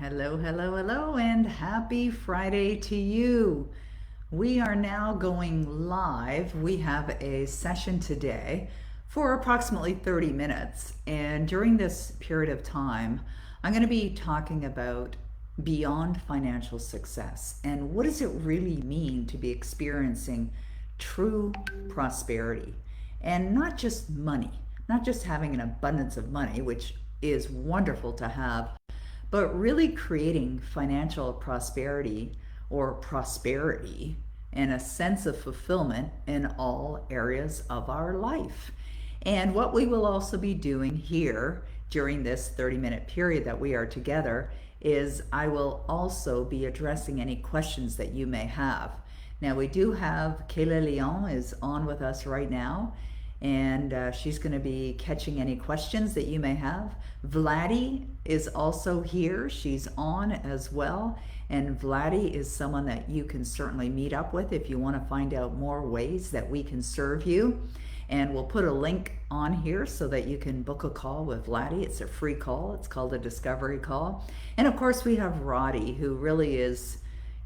Hello, hello, hello, and happy Friday to you. We are now going live. We have a session today for approximately 30 minutes. And during this period of time, I'm going to be talking about beyond financial success and what does it really mean to be experiencing true prosperity and not just money, not just having an abundance of money, which is wonderful to have, but really creating financial prosperity or prosperity and a sense of fulfillment in all areas of our life. And what we will also be doing here during this 30-minute period that we are together is I will also be addressing any questions that you may have. Now we do have 𝐂𝐫𝐫 is on with us right now, and she's going to be catching any questions that you may have. Vladdy is also here. She's on as well. And Vladdy is someone that you can certainly meet up with if you want to find out more ways that we can serve you. And we'll put a link on here so that you can book a call with Vladdy. It's a free call. It's called a discovery call. And of course we have Roddy, who really is,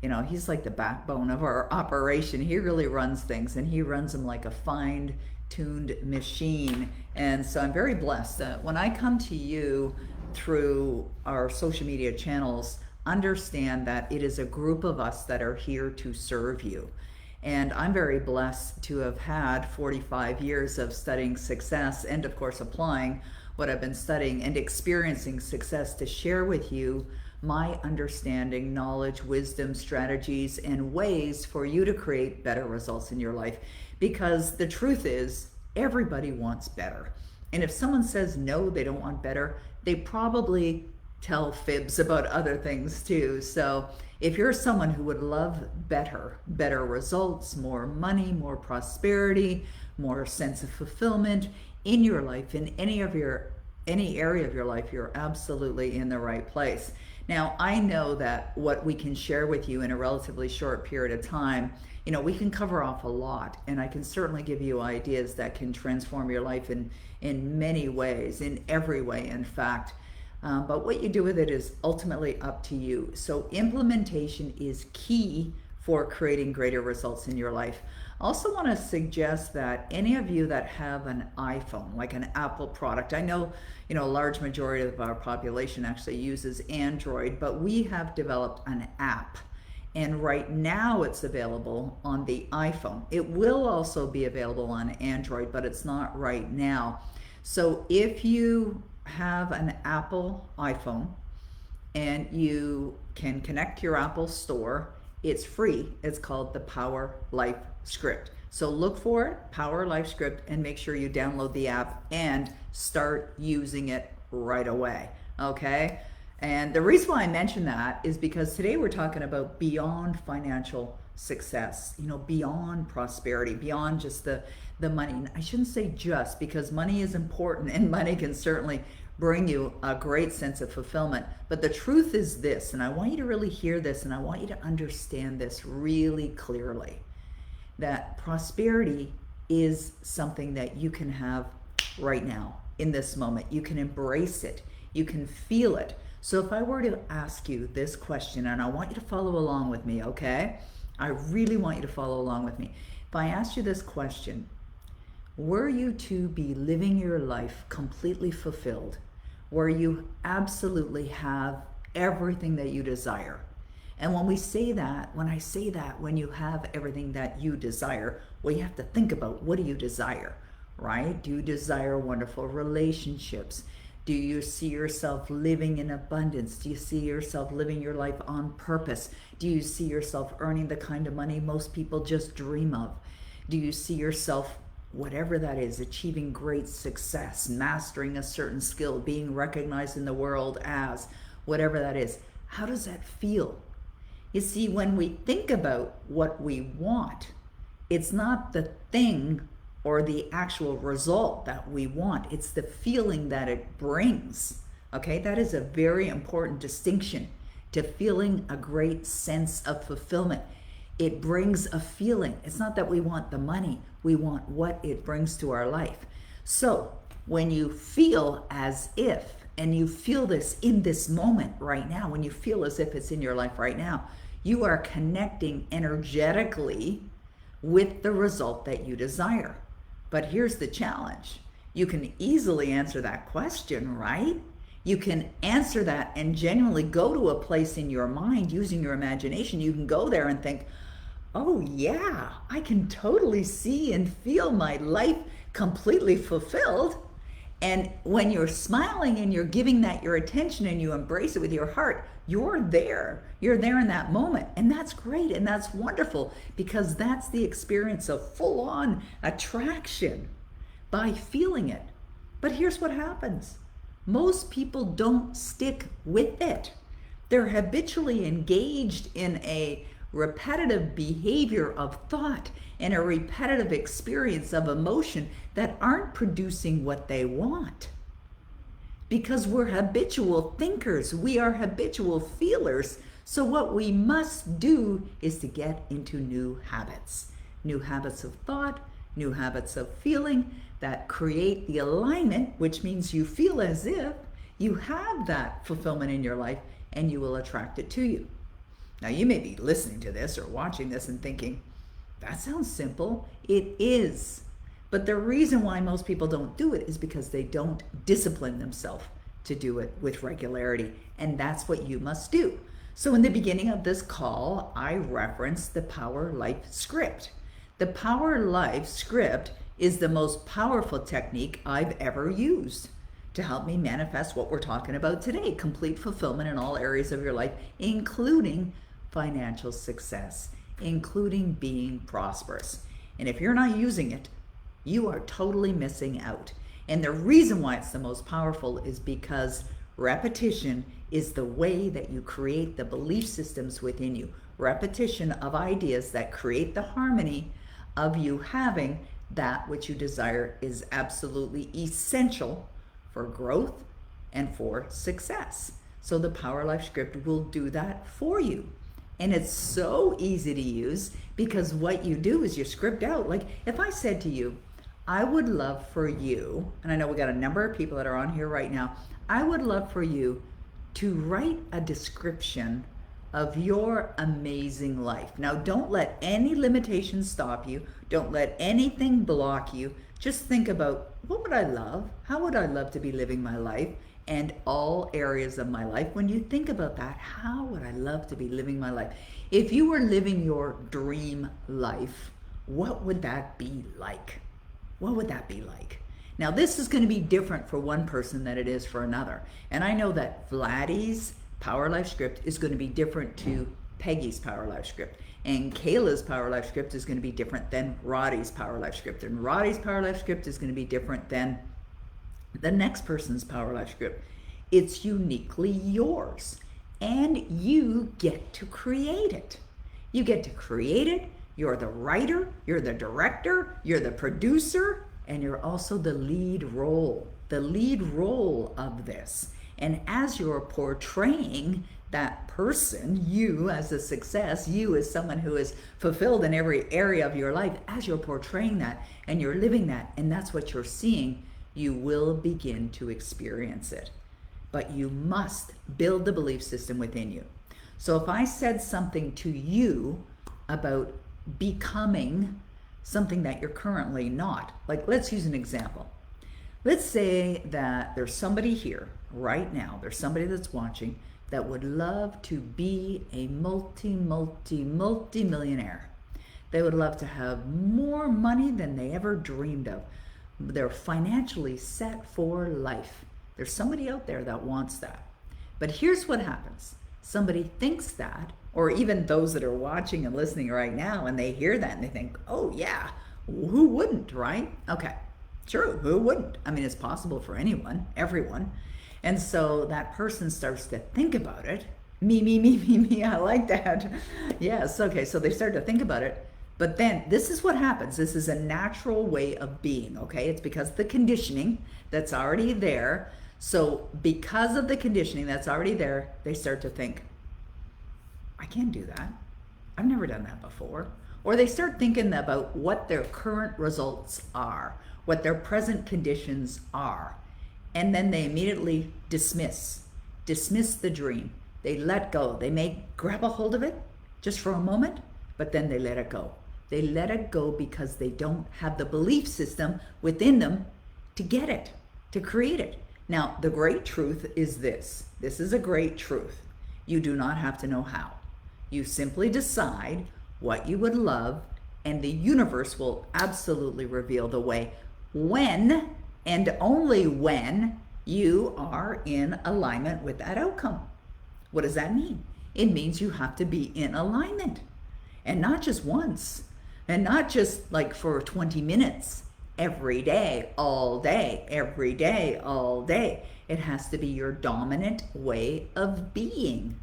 you know, he's like the backbone of our operation. He really runs things, and he runs them like a fine-tuned machine. And so I'm very blessed that when I come to you through our social media channels, understand that it is a group of us that are here to serve you. And I'm very blessed to have had 45 years of studying success and of course applying what I've been studying and experiencing success to share with you my understanding, knowledge, wisdom, strategies, and ways for you to create better results in your life. Because the truth is, everybody wants better. And if someone says no, they don't want better, they probably tell fibs about other things too. So if you're someone who would love better results, more money, more prosperity, more sense of fulfillment in your life, in any area of your life, you're absolutely in the right place. Now, I know that what we can share with you in a relatively short period of time, you know, we can cover off a lot, and I can certainly give you ideas that can transform your life in many ways, in every way, in fact. But what you do with it is ultimately up to you. So implementation is key for creating greater results in your life. I also want to suggest that any of you that have an iPhone, like an Apple product, I know, you know, a large majority of our population actually uses Android, but we have developed an app. And right now it's available on the iPhone. It will also be available on Android, but it's not right now. So if you have an Apple iPhone and you can connect to your Apple store, it's free. It's called the Power Life Script. So look for it, Power Life Script, and make sure you download the app and start using it right away, okay? And the reason why I mention that is because today we're talking about beyond financial success, you know, beyond prosperity, beyond just the money. And I shouldn't say just, because money is important and money can certainly bring you a great sense of fulfillment. But the truth is this, and I want you to really hear this, and I want you to understand this really clearly, that prosperity is something that you can have right now, in this moment. You can embrace it. You can feel it. So if I were to ask you this question, and I want you to follow along with me, okay? I really want you to follow along with me. If I asked you this question, were you to be living your life completely fulfilled, where you absolutely have everything that you desire? And when I say that, when you have everything that you desire, well, you have to think about, what do you desire, right? Do you desire wonderful relationships? Do you see yourself living in abundance? Do you see yourself living your life on purpose? Do you see yourself earning the kind of money most people just dream of? Do you see yourself, whatever that is, achieving great success, mastering a certain skill, being recognized in the world as whatever that is? How does that feel? You see, when we think about what we want, it's not the thing or the actual result that we want. It's the feeling that it brings, okay? That is a very important distinction to feeling a great sense of fulfillment. It brings a feeling. It's not that we want the money, we want what it brings to our life. So when you feel as if and you feel this in this moment right now, when you feel as if it's in your life right now, you are connecting energetically with the result that you desire. But here's the challenge. You can easily answer that question, right? You can answer that and genuinely go to a place in your mind using your imagination. You can go there and think, oh yeah, I can totally see and feel my life completely fulfilled. And when you're smiling and you're giving that your attention and you embrace it with your heart, you're there. You're there in that moment. And that's great and that's wonderful, because that's the experience of full-on attraction by feeling it. But here's what happens. Most people don't stick with it. They're habitually engaged in a repetitive behavior of thought and a repetitive experience of emotion that aren't producing what they want. Because we're habitual thinkers, we are habitual feelers. So what we must do is to get into new habits of thought, new habits of feeling that create the alignment, which means you feel as if you have that fulfillment in your life and you will attract it to you. Now, you may be listening to this or watching this and thinking, that sounds simple. It is. But the reason why most people don't do it is because they don't discipline themselves to do it with regularity. And that's what you must do. So in the beginning of this call, I referenced the Power Life Script. The Power Life Script is the most powerful technique I've ever used to help me manifest what we're talking about today, complete fulfillment in all areas of your life, including financial success, including being prosperous. And if you're not using it, you are totally missing out. And the reason why it's the most powerful is because repetition is the way that you create the belief systems within you. Repetition of ideas that create the harmony of you having that which you desire is absolutely essential for growth and for success. So the Power Life Script will do that for you. And it's so easy to use because what you do is you script out. Like if I said to you, I would love for you, and I know we got a number of people that are on here right now, I would love for you to write a description of your amazing life. Now, don't let any limitations stop you. Don't let anything block you. Just think about, what would I love? How would I love to be living my life? And all areas of my life. When you think about that, how would I love to be living my life? If you were living your dream life, what would that be like? What would that be like? Now, this is going to be different for one person than it is for another. And I know that Vladdy's Power Life Script is going to be different to Peggy's Power Life Script. And Kayla's Power Life Script is going to be different than Roddy's Power Life Script. And Roddy's Power Life Script is going to be different than the next person's Power Life Script. It's uniquely yours. And you get to create it. You get to create it. You're the writer, you're the director, you're the producer, and you're also the lead role of this. And as you're portraying that person, you as a success, you as someone who is fulfilled in every area of your life, as you're portraying that and you're living that, and that's what you're seeing, you will begin to experience it. But you must build the belief system within you. So if I said something to you about becoming something that you're currently not, like let's use an example. Let's say that there's somebody here right now, there's somebody that's watching that would love to be a multi-millionaire. They would love to have more money than they ever dreamed of. They're financially set for life. There's somebody out there that wants that. But here's what happens. Somebody thinks that, or even those that are watching and listening right now, and they hear that and they think, oh yeah, who wouldn't, right? Okay, true, who wouldn't? I mean, it's possible for anyone, everyone. And so that person starts to think about it. Me, I like that. Yes, okay, so they start to think about it. But then this is what happens. This is a natural way of being, okay? It's because of the conditioning that's already there. So because of the conditioning that's already there, they start to think, I can't do that. I've never done that before. Or they start thinking about what their current results are, what their present conditions are. and then they immediately dismiss the dream. They let go. They may grab a hold of it just for a moment, but then they let it go. They let it go because they don't have the belief system within them to get it, to create it. Now, the great truth is this. This is a great truth. You do not have to know how. You simply decide what you would love, and the universe will absolutely reveal the way when, and only when, you are in alignment with that outcome. What does that mean? It means you have to be in alignment, and not just once, and not just like for 20 minutes, every day, all day, every day, all day. It has to be your dominant way of being.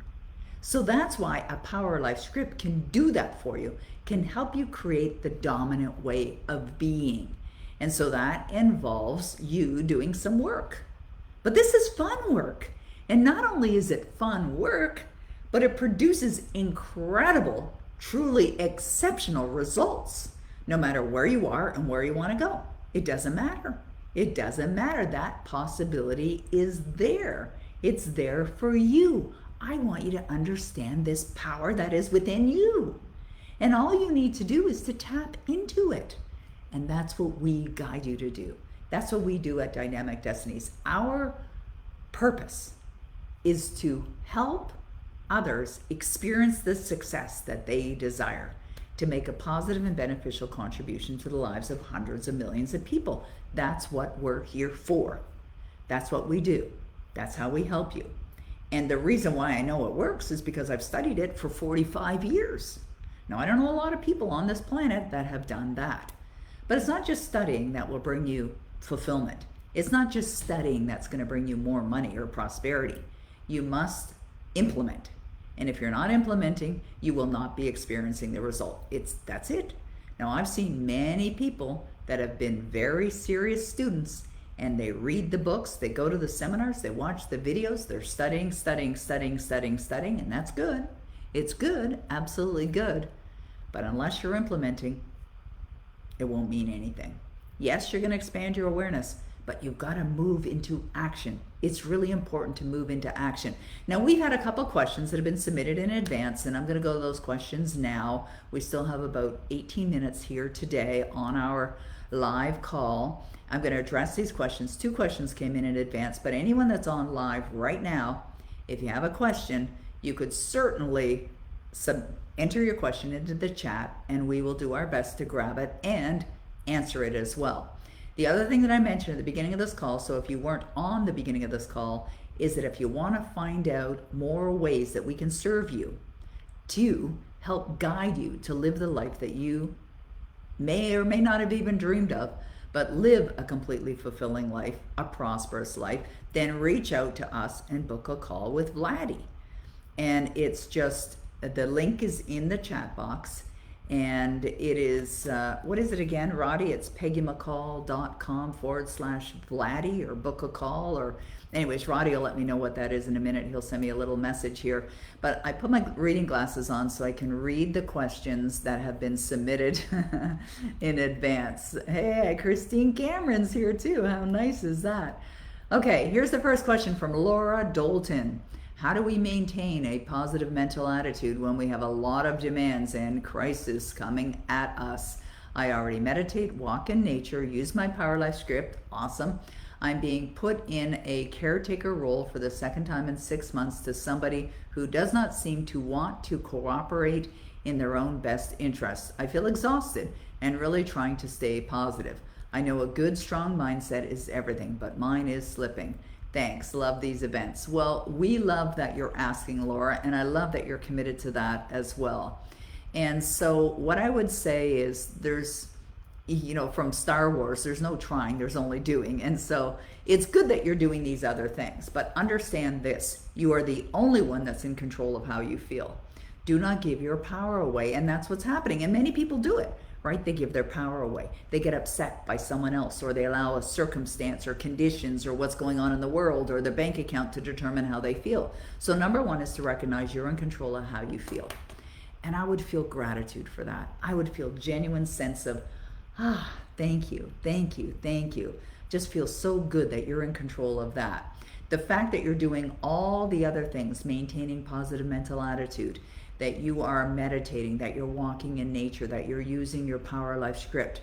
So that's why a Power Life script can do that for you, can help you create the dominant way of being. And so that involves you doing some work. But this is fun work. And not only is it fun work, but it produces incredible, truly exceptional results, no matter where you are and where you want to go. It doesn't matter. It doesn't matter. That possibility is there. It's there for you. I want you to understand this power that is within you. And all you need to do is to tap into it. And that's what we guide you to do. That's what we do at Dynamic Destinies. Our purpose is to help others experience the success that they desire, to make a positive and beneficial contribution to the lives of hundreds of millions of people. That's what we're here for. That's what we do. That's how we help you. And the reason why I know it works is because I've studied it for 45 years. Now, I don't know a lot of people on this planet that have done that. But it's not just studying that will bring you fulfillment. It's not just studying that's going to bring you more money or prosperity. You must implement. And if you're not implementing, you will not be experiencing the result. That's it. Now, I've seen many people that have been very serious students, and they read the books, they go to the seminars, they watch the videos, they're studying, and that's good. It's good, absolutely good. But unless you're implementing, it won't mean anything. Yes, you're going to expand your awareness, but you've got to move into action. It's really important to move into action. Now, we've had a couple questions that have been submitted in advance, and I'm going to go to those questions now. We still have about 18 minutes here today on our live call. I'm going to address these questions. 2 questions came in advance, but anyone that's on live right now, if you have a question, you could certainly enter your question into the chat, and we will do our best to grab it and answer it as well. The other thing that I mentioned at the beginning of this call, so if you weren't on the beginning of this call, is that if you want to find out more ways that we can serve you to help guide you to live the life that you may or may not have even dreamed of, but live a completely fulfilling life, a prosperous life, then reach out to us and book a call with Vladdy. And it's just, the link is in the chat box. And it is, what is it again, Roddy? It's peggymccall.com/Vladdy, or book a call, or anyways, Roddy will let me know what that is in a minute. He'll send me a little message here. But I put my reading glasses on so I can read the questions that have been submitted in advance. Hey, Christine Cameron's here too. How nice is that? Okay, here's the first question from Laura Dolton. How do we maintain a positive mental attitude when we have a lot of demands and crisis coming at us? I already meditate, walk in nature, use my Power Life script. Awesome. I'm being put in a caretaker role for the second time in 6 months to somebody who does not seem to want to cooperate in their own best interests. I feel exhausted and really trying to stay positive. I know a good, strong mindset is everything, but mine is slipping. Thanks. Love these events. Well, we love that you're asking, Laura, and I love that you're committed to that as well. And so what I would say is there's, from Star Wars, there's no trying, there's only doing. And so it's good that you're doing these other things, but understand this, you are the only one that's in control of how you feel. Do not give your power away. And that's what's happening. And many people do it. Right? They give their power away. They get upset by someone else, or they allow a circumstance or conditions or what's going on in the world or their bank account to determine how they feel. So number one is to recognize you're in control of how you feel. And I would feel gratitude for that. I would feel genuine sense of, thank you just feels so good that you're in control of that. The fact that you're doing all the other things, maintaining positive mental attitude, that you are meditating, that you're walking in nature, that you're using your Power Life script.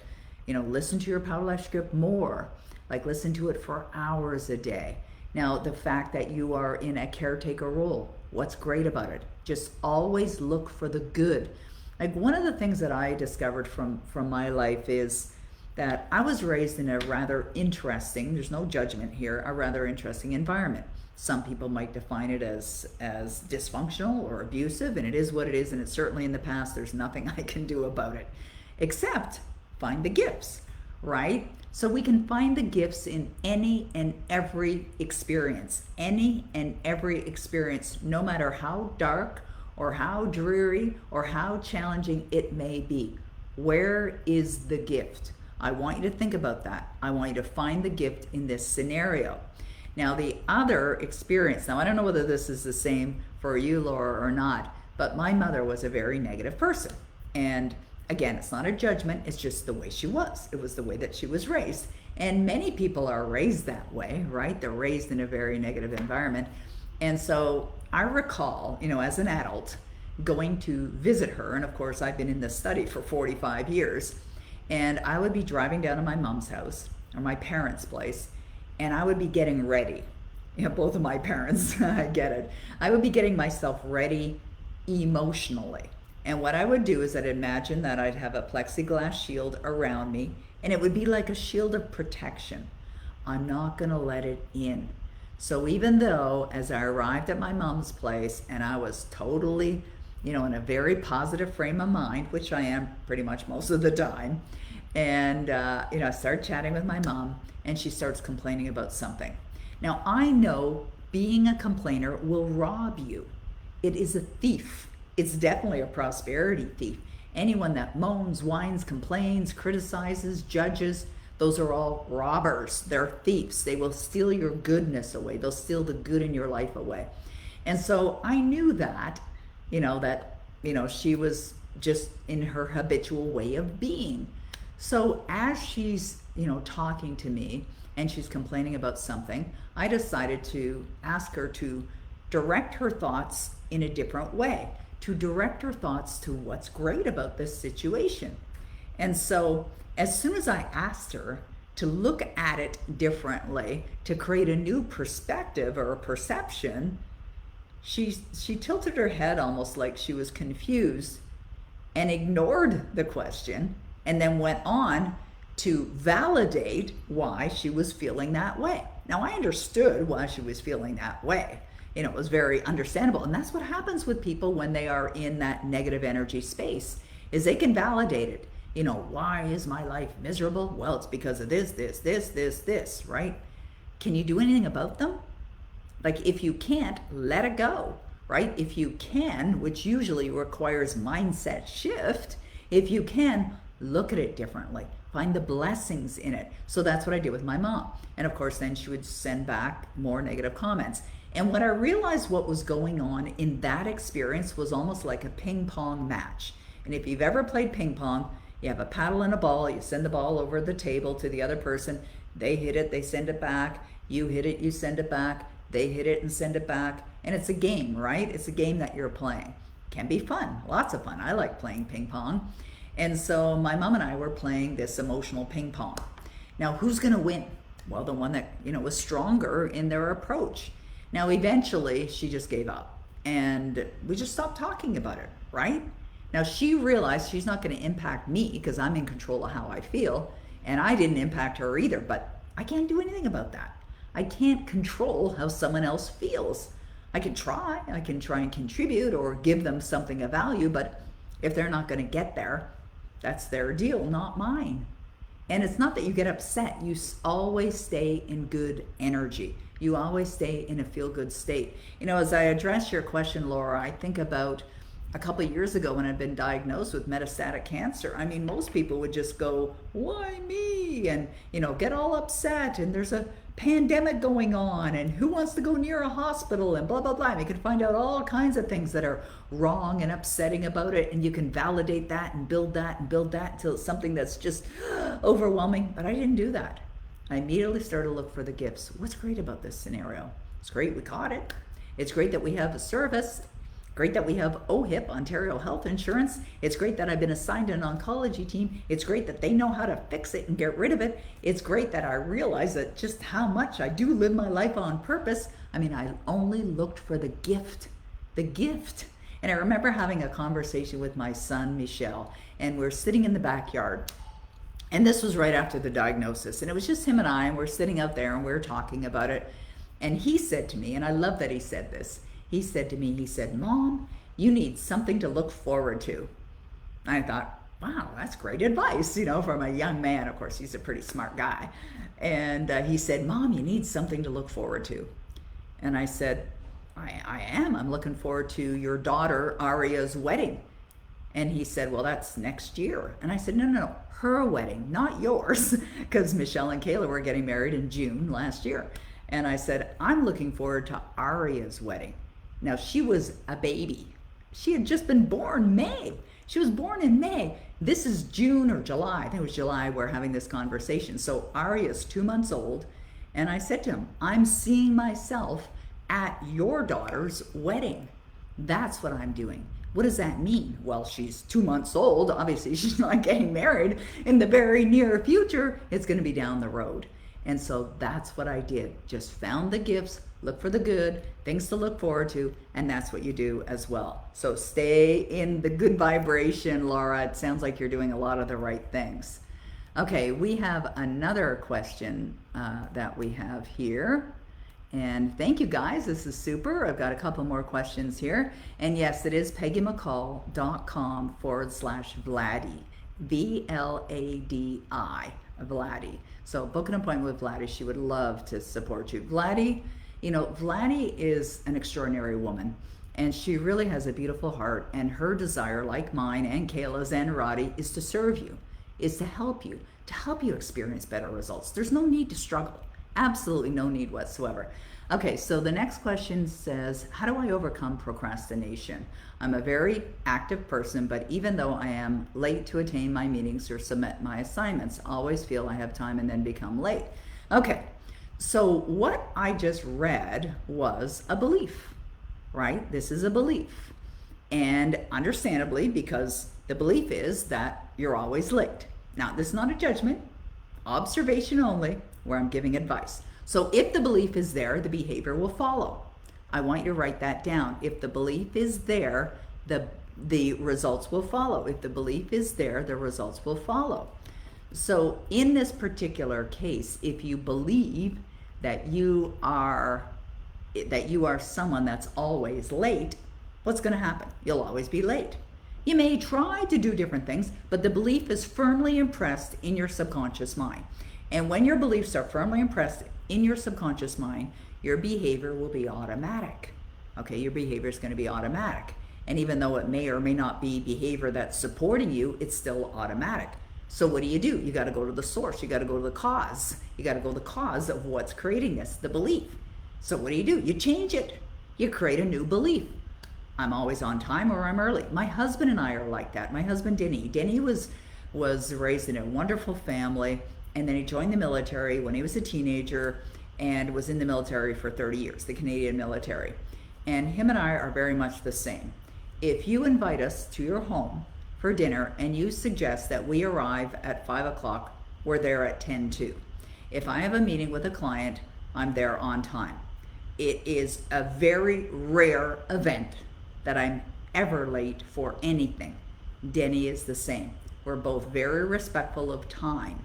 Listen to your Power Life script more. Like, listen to it for hours a day. Now, the fact that you are in a caretaker role, what's great about it? Just always look for the good. Like, one of the things that I discovered from my life is that I was raised in a rather interesting, there's no judgment here, a rather interesting environment. Some people might define it as dysfunctional or abusive, and it is what it is, and it's certainly in the past. There's nothing I can do about it, except find the gifts, right? So we can find the gifts in any and every experience, no matter how dark or how dreary or how challenging it may be. Where is the gift? I want you to think about that. I want you to find the gift in this scenario. Now, the other experience, now I don't know whether this is the same for you, Laura, or not, but my mother was a very negative person. And again, it's not a judgment, it's just the way she was. It was the way that she was raised. And many people are raised that way, right? They're raised in a very negative environment. And so I recall, as an adult, going to visit her. And of course, I've been in this study for 45 years. And I would be driving down to my mom's house, or my parents' place, and I would be getting ready. Both of my parents, I get it. I would be getting myself ready emotionally. And what I would do is I'd imagine that I'd have a plexiglass shield around me, and it would be like a shield of protection. I'm not gonna let it in. So even though, as I arrived at my mom's place and I was totally, in a very positive frame of mind, which I am pretty much most of the time, and I started chatting with my mom, and she starts complaining about something. Now, I know being a complainer will rob you. It is a thief. It's definitely a prosperity thief. Anyone that moans, whines, complains, criticizes, judges, those are all robbers. They're thieves. They will steal your goodness away. They'll steal the good in your life away. And so I knew that, she was just in her habitual way of being. So as she's, talking to me and she's complaining about something, I decided to ask her to direct her thoughts in a different way, to direct her thoughts to what's great about this situation. And so as soon as I asked her to look at it differently, to create a new perspective or a perception, she tilted her head almost like she was confused and ignored the question, and then went on to validate why she was feeling that way. Now, I understood why she was feeling that way. It was very understandable. And that's what happens with people when they are in that negative energy space, is they can validate it. Why is my life miserable? Well, it's because of this, right? Can you do anything about them? Like, if you can't, let it go, right? If you can, which usually requires mindset shift, if you can, look at it differently. Find the blessings in it. So that's what I did with my mom. And of course, then she would send back more negative comments. And what I realized what was going on in that experience was almost like a ping pong match. And if you've ever played ping pong, you have a paddle and a ball, you send the ball over the table to the other person, they hit it, they send it back, you hit it, you send it back, they hit it and send it back. And it's a game, right? It's a game that you're playing. Can be fun, lots of fun. I like playing ping pong. And so my mom and I were playing this emotional ping pong. Now, who's gonna win? Well, the one that, was stronger in their approach. Now, eventually she just gave up and we just stopped talking about it, right? Now, she realized she's not gonna impact me because I'm in control of how I feel, and I didn't impact her either, but I can't do anything about that. I can't control how someone else feels. I can try and contribute or give them something of value, but if they're not gonna get there, that's their deal, not mine. And it's not that you get upset. You always stay in good energy. You always stay in a feel-good state. As I address your question, Laura, I think about a couple of years ago when I'd been diagnosed with metastatic cancer. I mean, most people would just go, why me? And, get all upset. And there's a pandemic going on. And who wants to go near a hospital? And blah, blah, blah. And you can find out all kinds of things that are wrong and upsetting about it. And you can validate that and build that until it's something that's just overwhelming. But I didn't do that. I immediately started to look for the gifts. What's great about this scenario? It's great we caught it. It's great that we have a service. Great that we have OHIP, Ontario Health Insurance. It's great that I've been assigned an oncology team. It's great that they know how to fix it and get rid of it. It's great that I realize that just how much I do live my life on purpose. I mean, I only looked for the gift, the gift. And I remember having a conversation with my son, Michel, and we're sitting in the backyard. And this was right after the diagnosis. And it was just him and I, and we're sitting out there and we're talking about it. And he said to me, and I love that he said this, he said to me, he said, Mom, you need something to look forward to. I thought, wow, that's great advice, you know, from a young man. Of course, he's a pretty smart guy. And he said, Mom, you need something to look forward to. And I said, I am. I'm looking forward to your daughter, Aria's wedding. And he said, well, that's next year. And I said, no, her wedding, not yours, because Michelle and Kayla were getting married in June last year. And I said, I'm looking forward to Aria's wedding. Now, she was a baby. She had just been born May. She was born in May. This is June or July. I think it was July we're having this conversation. So Aria's 2 months old. And I said to him, I'm seeing myself at your daughter's wedding. That's what I'm doing. What does that mean? Well, she's 2 months old. Obviously, she's not getting married in the very near future. It's going to be down the road. And so that's what I did. Just found the gifts, look for the good, things to look forward to, and that's what you do as well. So stay in the good vibration, Laura. It sounds like you're doing a lot of the right things. Okay, we have another question that we have here. And thank you guys, this is super. I've got a couple more questions here. And yes, it is peggymccall.com/Vladdy, VLADI, Vladdy. So book an appointment with Vladdy. She would love to support you. Vladdy, you know, Vladdy is an extraordinary woman, and she really has a beautiful heart, and her desire, like mine and Kayla's and Roddy, is to serve you, is to help you experience better results. There's no need to struggle. Absolutely no need whatsoever. Okay, so the next question says, how do I overcome procrastination? I'm a very active person, but even though I am late to attain my meetings or submit my assignments, I always feel I have time and then become late. Okay, so what I just read was a belief, right? This is a belief. And understandably, because the belief is that you're always late. Now, this is not a judgment, observation only, where I'm giving advice. So if the belief is there, the behavior will follow. I want you to write that down. If the belief is there, the results will follow. If the belief is there, the results will follow. So in this particular case, if you believe that you are someone that's always late, what's going to happen? You'll always be late. You may try to do different things, but the belief is firmly impressed in your subconscious mind. And when your beliefs are firmly impressed in your subconscious mind, your behavior will be automatic. Okay, your behavior is going to be automatic. And even though it may or may not be behavior that's supporting you, it's still automatic. So what do? You got to go to the source. You got to go to the cause. You got to go to the cause of what's creating this, the belief. So what do? You change it. You create a new belief. I'm always on time or I'm early. My husband and I are like that. My husband, Denny. Denny was raised in a wonderful family, and then he joined the military when he was a teenager and was in the military for 30 years, the Canadian military. And him and I are very much the same. If you invite us to your home for dinner and you suggest that we arrive at 5 o'clock, we're there at 10:02. If I have a meeting with a client, I'm there on time. It is a very rare event that I'm ever late for anything. Denny is the same. We're both very respectful of time.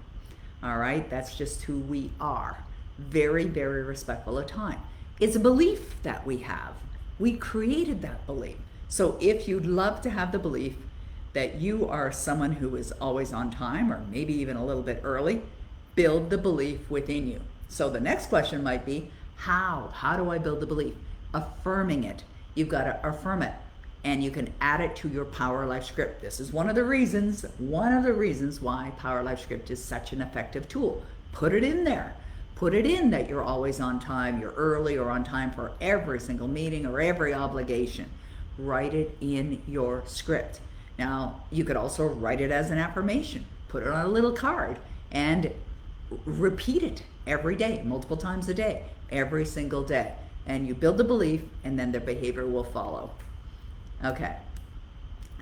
All right, that's just who we are. Very, very respectful of time. It's a belief that we have. We created that belief. So if you'd love to have the belief that you are someone who is always on time, or maybe even a little bit early, build the belief within you. So the next question might be, how? How do I build the belief? Affirming it. You've got to affirm it, and you can add it to your Power Life script. This is one of the reasons why Power Life script is such an effective tool. Put it in there. Put it in that you're always on time, you're early or on time for every single meeting or every obligation. Write it in your script. Now, you could also write it as an affirmation. Put it on a little card and repeat it every day, multiple times a day, every single day. And you build the belief, and then the behavior will follow. Okay,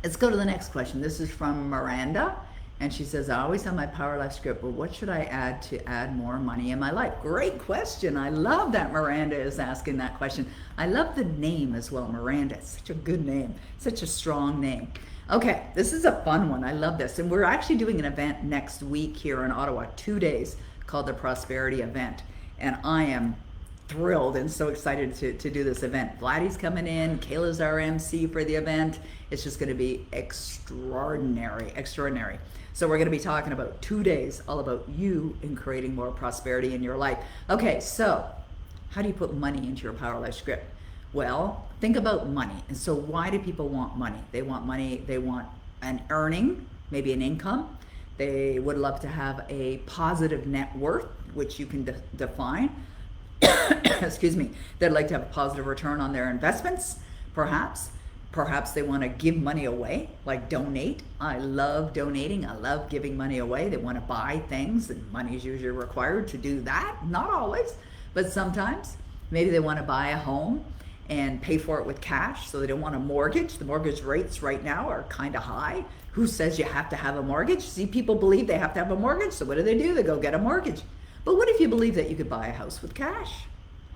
let's go to the next question. This is from Miranda, and she says, I always have my Power Life script, but what should I add to add more money in my life? Great question. I love that Miranda is asking that question. I love the name as well, Miranda. It's such a good name, such a strong name. Okay, this is a fun one. I love this. And we're actually doing an event next week here in Ottawa, 2 days, called the Prosperity Event. And I am thrilled and so excited to do this event. Vladdy's coming in, Kayla's our MC for the event. It's just gonna be extraordinary. So we're gonna be talking about 2 days, all about you and creating more prosperity in your life. Okay, so how do you put money into your Power Life script? Well, think about money. And so why do people want money? They want money, they want an earning, maybe an income. They would love to have a positive net worth, which you can define. Excuse me. They'd like to have a positive return on their investments, perhaps. Perhaps they want to give money away, like donate. I love donating. I love giving money away. They want to buy things, and money is usually required to do that. Not always, but sometimes. Maybe they want to buy a home and pay for it with cash, so they don't want a mortgage. The mortgage rates right now are kind of high. Who says you have to have a mortgage? See, people believe they have to have a mortgage, so what do? They go get a mortgage. But what if you believe that you could buy a house with cash?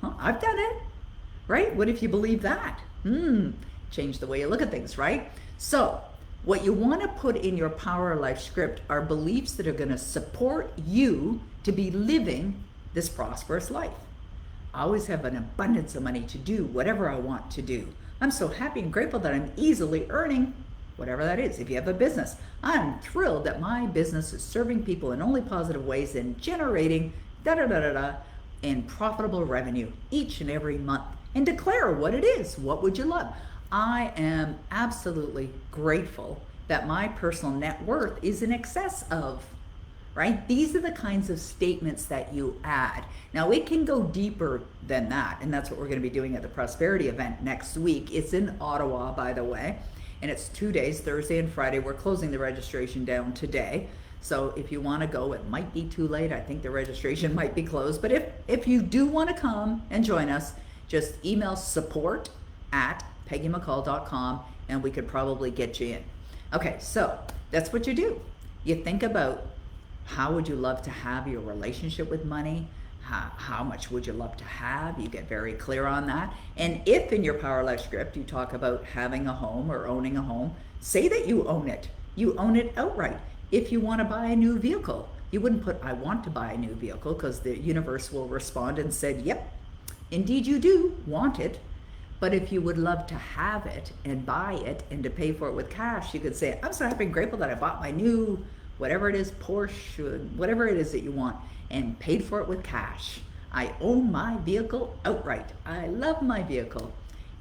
I've done it, right? What if you believe that? Change the way you look at things, right? So what you want to put in your Power Life script are beliefs that are going to support you to be living this prosperous life. I always have an abundance of money to do whatever I want to do. I'm so happy and grateful that I'm easily earning whatever that is. If you have a business, I'm thrilled that my business is serving people in only positive ways and generating in profitable revenue each and every month. And declare what it is. What would you love? I am absolutely grateful that my personal net worth is in excess of, right? These are the kinds of statements that you add. Now it can go deeper than that, and that's what we're going to be doing at the Prosperity Event next week. It's in Ottawa, by the way, and it's 2 days, Thursday and Friday. We're closing the registration down today. So if you want to go, it might be too late. I think the registration might be closed. But if you do want to come and join us, just email support@PeggyMcColl.com and we could probably get you in. Okay, so that's what you do. You think about how would you love to have your relationship with money? How much would you love to have? You get very clear on that. And if in your Power Life script you talk about having a home or owning a home, say that you own it. You own it outright. If you want to buy a new vehicle, you wouldn't put, I want to buy a new vehicle, because the universe will respond and said, yep, indeed you do want it. But if you would love to have it and buy it and to pay for it with cash, you could say, I'm so happy and grateful that I bought my new, whatever it is, Porsche, whatever it is that you want, and paid for it with cash. I own my vehicle outright. I love my vehicle.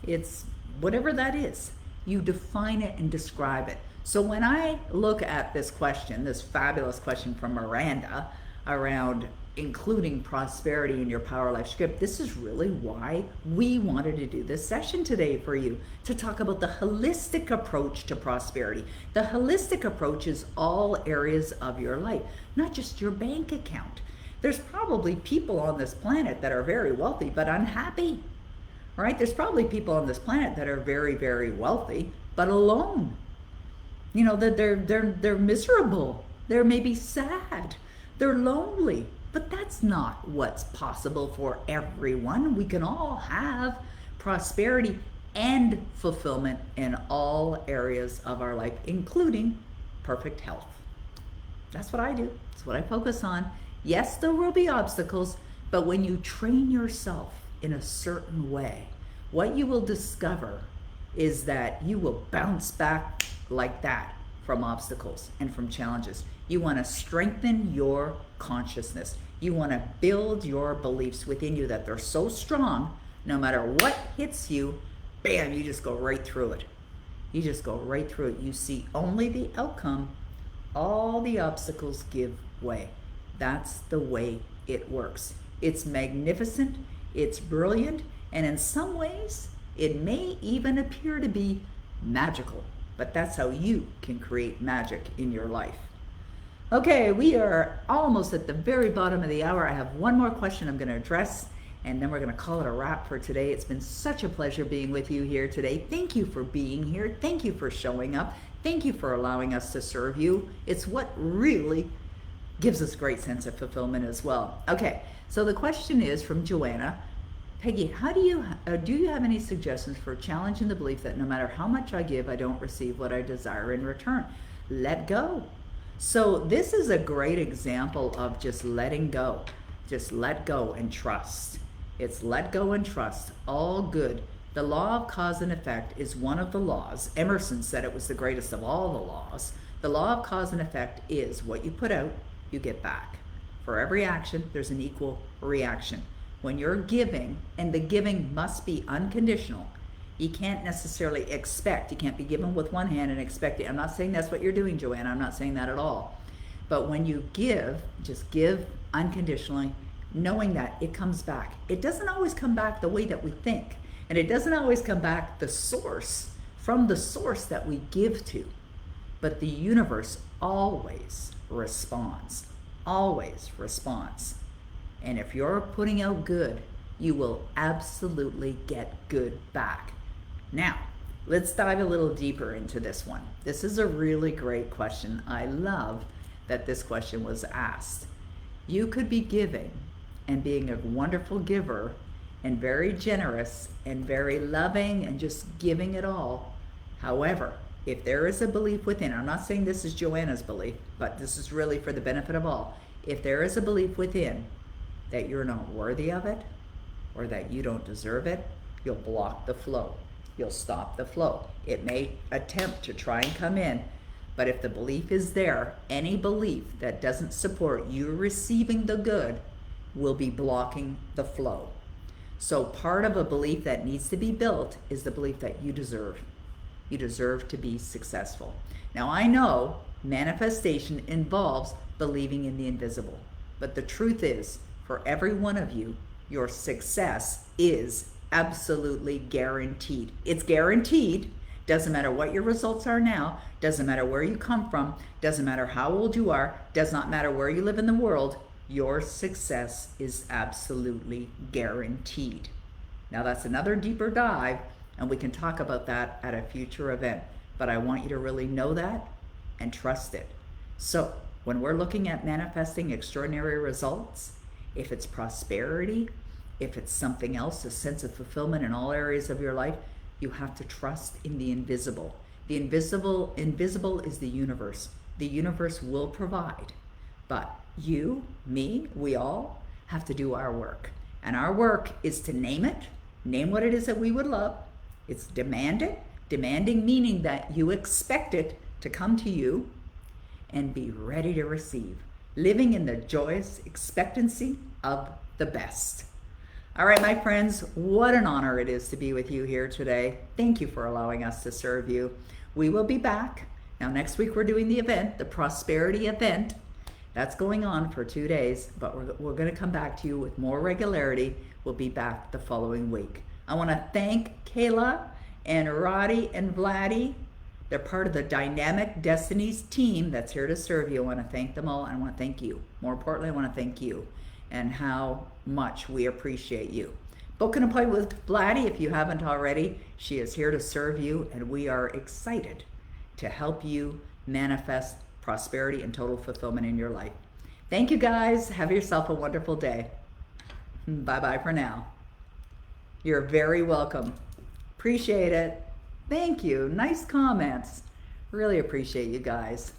It's whatever that is. You define it and describe it. So when I look at this question, this fabulous question from Miranda around including prosperity in your Power Life script, this is really why we wanted to do this session today for you, to talk about the holistic approach to prosperity. The holistic approach is all areas of your life, not just your bank account. There's probably people on this planet that are very wealthy but unhappy, right? There's probably people on this planet that are very, very wealthy but alone. You know, that they're miserable. They're maybe sad. They're lonely. But that's not what's possible for everyone. We can all have prosperity and fulfillment in all areas of our life, including perfect health. That's what I do. That's what I focus on. Yes, there will be obstacles, but when you train yourself in a certain way, what you will discover is that you will bounce back like that from obstacles and from challenges. You want to strengthen your consciousness. You want to build your beliefs within you that they're so strong, no matter what hits you, bam, you just go right through it. You just go right through it. You see only the outcome. All the obstacles give way. That's the way it works. It's magnificent, it's brilliant, and in some ways, it may even appear to be magical. But that's how you can create magic in your life. Okay, we are almost at the very bottom of the hour. I have one more question I'm going to address, and then we're going to call it a wrap for today. It's been such a pleasure being with you here today. Thank you for being here. Thank you for showing up. Thank you for allowing us to serve you. It's what really gives us a great sense of fulfillment as well. Okay, so the question is from Joanna. Peggy, how do you have any suggestions for challenging the belief that no matter how much I give, I don't receive what I desire in return? Let go. So this is a great example of just letting go. Just let go and trust. It's let go and trust. All good. The law of cause and effect is one of the laws. Emerson said it was the greatest of all the laws. The law of cause and effect is what you put out, you get back. For every action, there's an equal reaction. When you're giving, and the giving must be unconditional, you can't necessarily expect, you can't be given with one hand and expect it. I'm not saying that's what you're doing, Joanna. I'm not saying that at all. But when you give, just give unconditionally, knowing that it comes back. It doesn't always come back the way that we think. And it doesn't always come back from the source that we give to. But the universe always responds. Always responds. And if you're putting out good, you will absolutely get good back. Now, let's dive a little deeper into this one. This is a really great question. I love that this question was asked. You could be giving and being a wonderful giver and very generous and very loving and just giving it all. However, if there is a belief within, I'm not saying this is Joanna's belief, but this is really for the benefit of all. If there is a belief within that you're not worthy of it or that you don't deserve it, you'll block the flow. You'll stop the flow. It may attempt to try and come in, but if the belief is there, any belief that doesn't support you receiving the good will be blocking the flow. So part of a belief that needs to be built is the belief that you deserve. You deserve to be successful. Now I know manifestation involves believing in the invisible, but the truth is, for every one of you, your success is absolutely guaranteed. It's guaranteed. Doesn't matter what your results are now, doesn't matter where you come from, doesn't matter how old you are, does not matter where you live in the world, your success is absolutely guaranteed. Now that's another deeper dive, and we can talk about that at a future event, but I want you to really know that and trust it. So when we're looking at manifesting extraordinary results, if it's prosperity, if it's something else, a sense of fulfillment in all areas of your life, you have to trust in the invisible. The invisible is the universe. The universe will provide, but you, me, we all have to do our work. And our work is to name what it is that we would love. It's demanding meaning that you expect it to come to you, and be ready to receive. Living in the joyous expectancy of the best. All right, my friends, what an honor it is to be with you here today. Thank you for allowing us to serve you. We will be back. Now, next week we're doing the event, the prosperity event. That's going on for 2 days, but we're going to come back to you with more regularity. We'll be back the following week. I want to thank Kayla and Roddy and Vladdy. They're part of the Dynamic Destinies team that's here to serve you. I want to thank them all. I want to thank you. More importantly, I want to thank you and how much we appreciate you. Book an appointment with Vladdy if you haven't already. She is here to serve you, and we are excited to help you manifest prosperity and total fulfillment in your life. Thank you, guys. Have yourself a wonderful day. Bye-bye for now. You're very welcome. Appreciate it. Thank you. Nice comments. Really appreciate you guys.